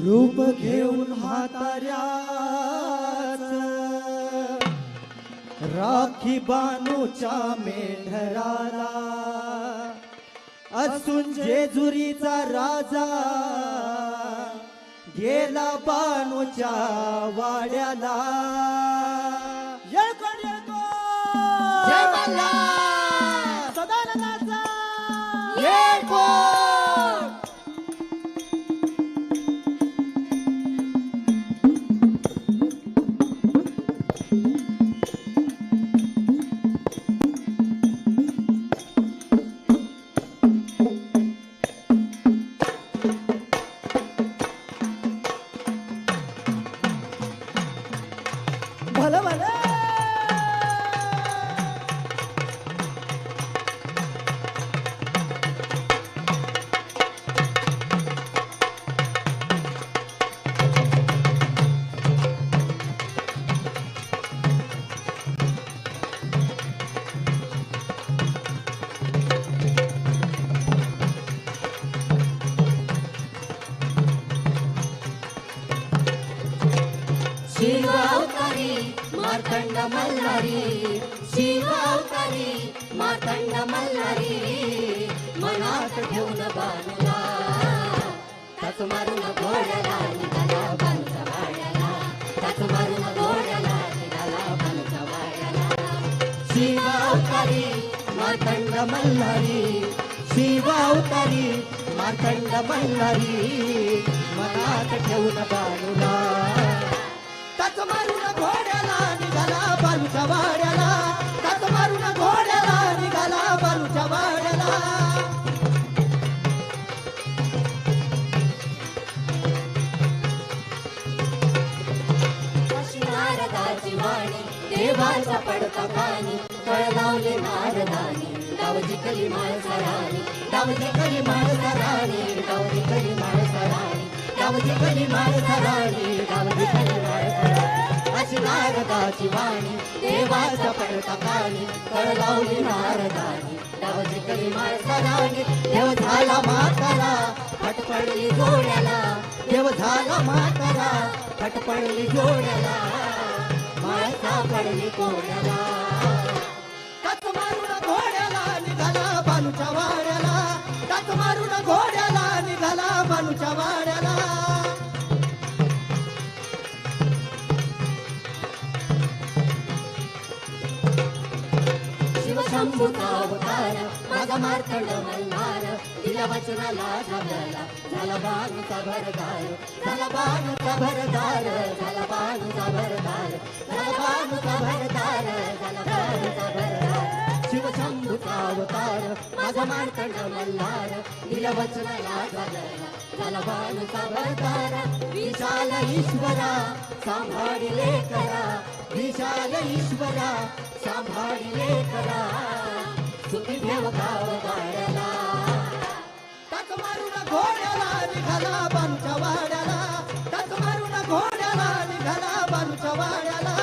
रूप घेऊन म्हाताऱ्याच राखी बानूच्या मेंढराला असून जेजुरीचा राजा गेला बानूच्या वाड्याला। जय मल्हार सदानंदाचा जय कोण। भलं भलं शिवावतारी मार्तंड मल्हारी, शिवावतारी मार्तंड मल्हारी, मनात घेऊन बाणूला ताच मारून घोड्याला निघाला बाणूच्या वाड्याला, ताच मारून घोड्याला निघाला बाणूच्या वाड्याला। शिवावतारी मार्तंड मल्हारी, शिवावतारी मार्तंड मल्हारी, मनात ठेवून बाणूला ताच मारून घोड्याला निघाला बालूच्या वाड्याला, ताच मारून घोड्याला निघाला बालूच्या वाड्याला। अशी नारदाची वाणी देवाचा पडता कानी, कळ लावले नारदानी डावजी कली माळसराणी, डावजी कली माळसराणी, डावजी कली माळसराणी, डावजी कली माळसराणी, डावजी कली माळसराणी। अशी नारदाची वाणी देवाचा पडता कानी, कळ लावली नारदानी डावजी कली माळसराणी। देव झाला म्हातारा फट पडली जोड्याला, देव झाला म्हातारा फट पडली जोड्याला, माळसा पडली कोड्याला। ताच मारून घोड्याला निघाला बालूच्या वाड्याला, ताच मारून घोड्याला निघाला बालूच्या वाड्याला। शिवशंभूचा अवतार माझा मार्तंड मल्हार, दिल्या वचनाला झाला झाला बाणूचा भरदार, झाला बाणूचा भरदार, झाला बाणूचा भरदार, झाला बाणूचा भरदार, झाला बाणूचा भरदार। शिवशंभूचा अवतार माझा मार्तंड मल्हार, दिल्या वचनाला झाला बाणूचा भरदार। विशाल ईश्वरा सांभाळिले करा, विशाल ईश्वरा सांभाळिले करा, सुखी ठेव गाव गाड्याला। ताच मारून घोड्याला निघाला बालूच्या वाड्याला, ताच मारून घोड्याला निघाला बालूच्या वाड्याला।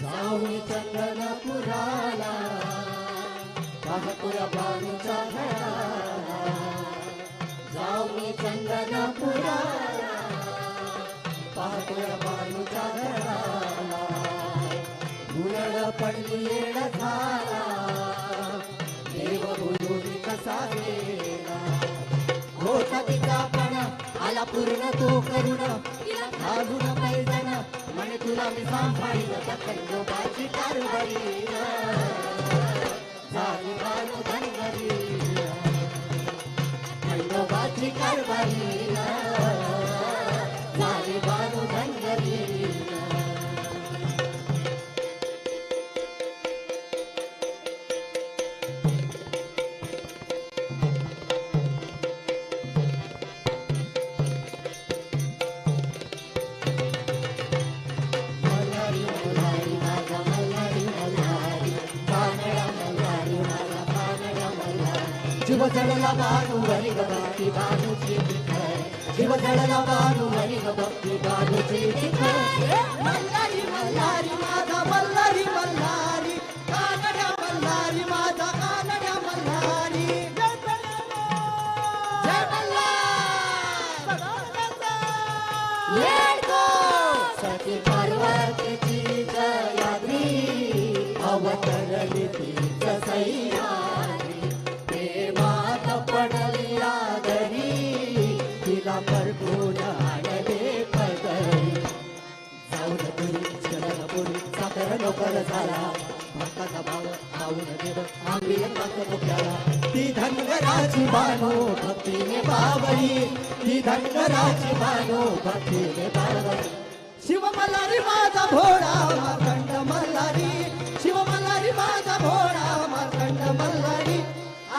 जाऊन चंदनपुराला पाहतोय बाणूच्या घराला, जाऊन चंदनपुराला पाहतोय बाणूच्या घराला। गुरड पडली येड झाला देव गुरुनी कसा गेला, होता तिचा पण आला पूर्ण तो करुण, तिला घालून पैजण म्हणे तुला मी सांभाळील त्या खंडोबाची कारभारी, झाली बाणू धनगरी खंडोबाची कारभारी, झाली बाणू धनगरी। मल्हारी मल्हारी माझा मल्हारी मल्हारी, कानडा मल्हारी माझा कानडा मल्हारी। जीव जडला बाणूवरी ग भक्ती बाणूची विठ्ठल, जीव जडला बाणूवरी ग भक्ती बाणूची विठ्ठल। मल्हारी मल्हारी माझा मल्हारी मल्हारी, कानड्या मल्हारी प्रेमाचा भाव पाहून देव आंबी येतात डोक्याला ती धनगराची बानो भक्तीने बावरी ती धनगराची बानो भक्तीने बावरी शिव मल्हारी माझा भोळा मार्कंड मल्हारी शिव मल्हारी माझा भोळा मार्कंड मल्हारी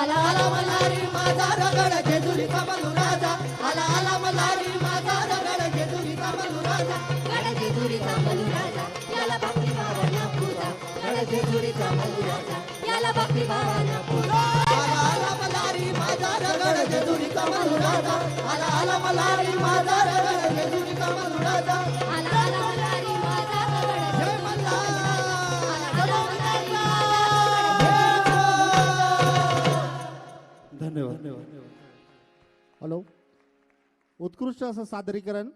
आला आला मल्हारी माझा रगड जेजुरीचा मल्हाराजा आला आला मल्हारी माझा रगड जेजुरीचा मल्हाराजा गडजेजुरीचा मल्हाराजा याला भक्ती भावाना पूजा गडजेजुरीचा मल्हाराजा याला भक्ती भावाना पूजा आला आला मल्हारी माझा रगड जेजुरीचा मल्हाराजा आला आला मल्हारी माझा रगड जेजुरीचा मल्हाराजा आला आला मल्हारी माझा गड जय मल्हार आला मल्हारी धन्यवाद. हॅलो, उत्कृष्ट असं सादरीकरण